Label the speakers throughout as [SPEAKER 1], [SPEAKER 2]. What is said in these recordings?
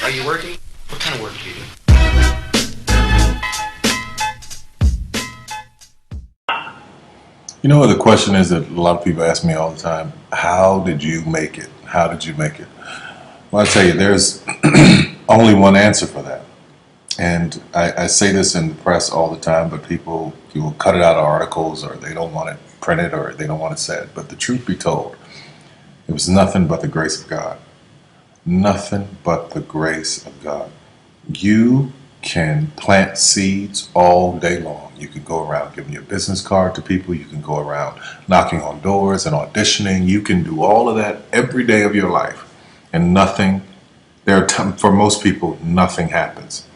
[SPEAKER 1] Are you working? What kind of work do you do?
[SPEAKER 2] You know what the question is that a lot of people ask me all the time? How did you make it? How did you make it? Well, I tell you, there's only one answer for that. And I say this in the press all the time, but people you will cut it out of articles or they don't want it printed or they don't want it said. But the truth be told, it was nothing but the grace of God. Nothing but the grace of God. You can plant seeds all day long. You can go around giving your business card to people. You can go around knocking on doors and auditioning. You can do all of that every day of your life. And nothing, for most people, nothing happens.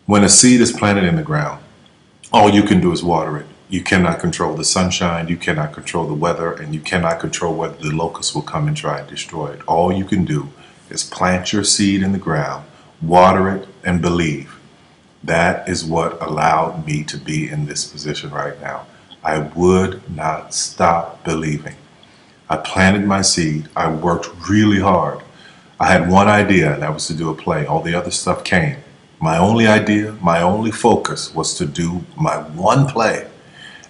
[SPEAKER 2] When a seed is planted in the ground, all you can do is water it. You cannot control the sunshine, you cannot control the weather, and you cannot control whether the locusts will come and try and destroy it. All you can do is plant your seed in the ground, water it, and believe. That is what allowed me to be in this position right now. I would not stop believing. I planted my seed. I worked really hard. I had one idea, and that was to do a play. All the other stuff came. My only idea, my only focus was to do my one play.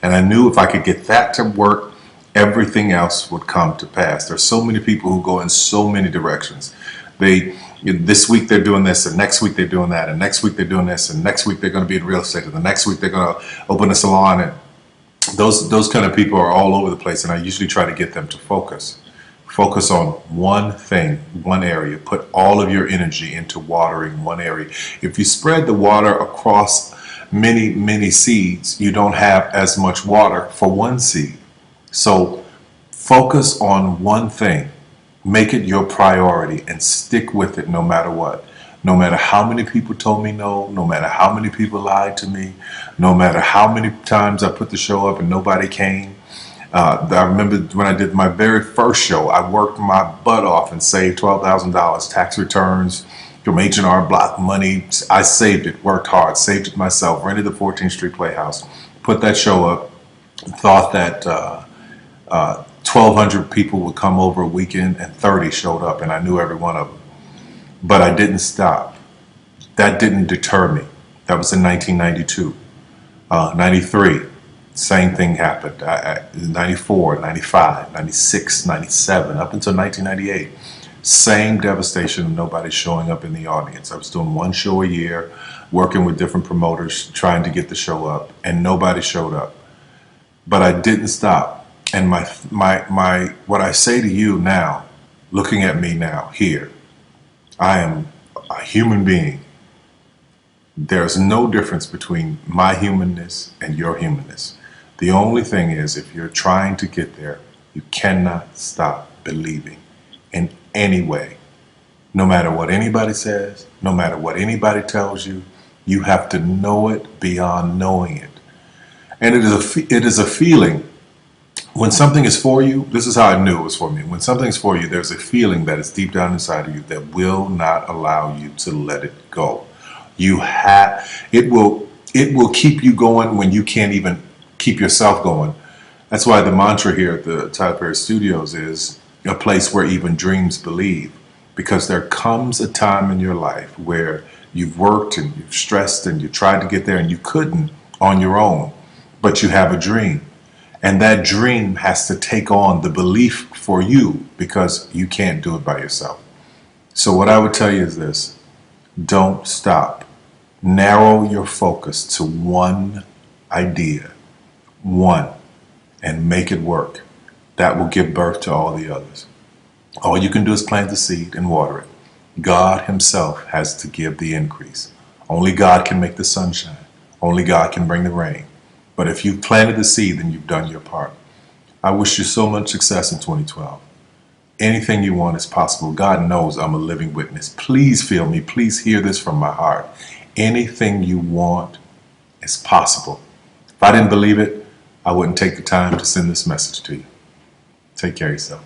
[SPEAKER 2] And I knew if I could get that to work, everything else would come to pass. There's so many people who go in so many directions. This week they're doing this, and next week they're doing that, and next week they're doing this, and next week they're going to be in real estate, and the next week they're going to open a salon. And those kind of people are all over the place, and I usually try to get them to focus. Focus on one thing, one area. Put all of your energy into watering one area. If you spread the water across many, many seeds, you don't have as much water for one seed. So focus on one thing. Make it your priority and stick with it no matter what. No matter how many people told me no, no matter how many people lied to me, no matter how many times I put the show up and nobody came. I remember when I did my very first show, I worked my butt off and saved $12,000 tax returns from H&R Block money. I saved it, worked hard, saved it myself, rented the 14th Street Playhouse, put that show up, thought that 1,200 people would come over a weekend and 30 showed up, and I knew every one of them. But I didn't stop. That didn't deter me. That was in 1992. 93. Same thing happened. 94, 95, 96, 97, up until 1998. Same devastation, nobody showing up in the audience. I was doing one show a year, working with different promoters, trying to get the show up, and nobody showed up. But I didn't stop. And what I say to you now, looking at me now, here, I am a human being. There's no difference between my humanness and your humanness. The only thing is, if you're trying to get there, you cannot stop believing in any way. No matter what anybody says, no matter what anybody tells you, you have to know it beyond knowing it. And it is a feeling. When something is for you, this is how I knew it was for me. When something's for you, there's a feeling that is deep down inside of you that will not allow you to let it go. It will keep you going when you can't even keep yourself going. That's why the mantra here at the Tyler Perry Studios is a place where even dreams believe. Because there comes a time in your life where you've worked and you've stressed and you tried to get there and you couldn't on your own, but you have a dream. And that dream has to take on the belief for you because you can't do it by yourself. So what I would tell you is this: don't stop. Narrow your focus to one idea, one, and make it work. That will give birth to all the others. All you can do is plant the seed and water it. God himself has to give the increase. Only God can make the sunshine. Only God can bring the rain. But if you've planted the seed, then you've done your part. I wish you so much success in 2012. Anything you want is possible. God knows I'm a living witness. Please feel me. Please hear this from my heart. Anything you want is possible. If I didn't believe it, I wouldn't take the time to send this message to you. Take care of yourself.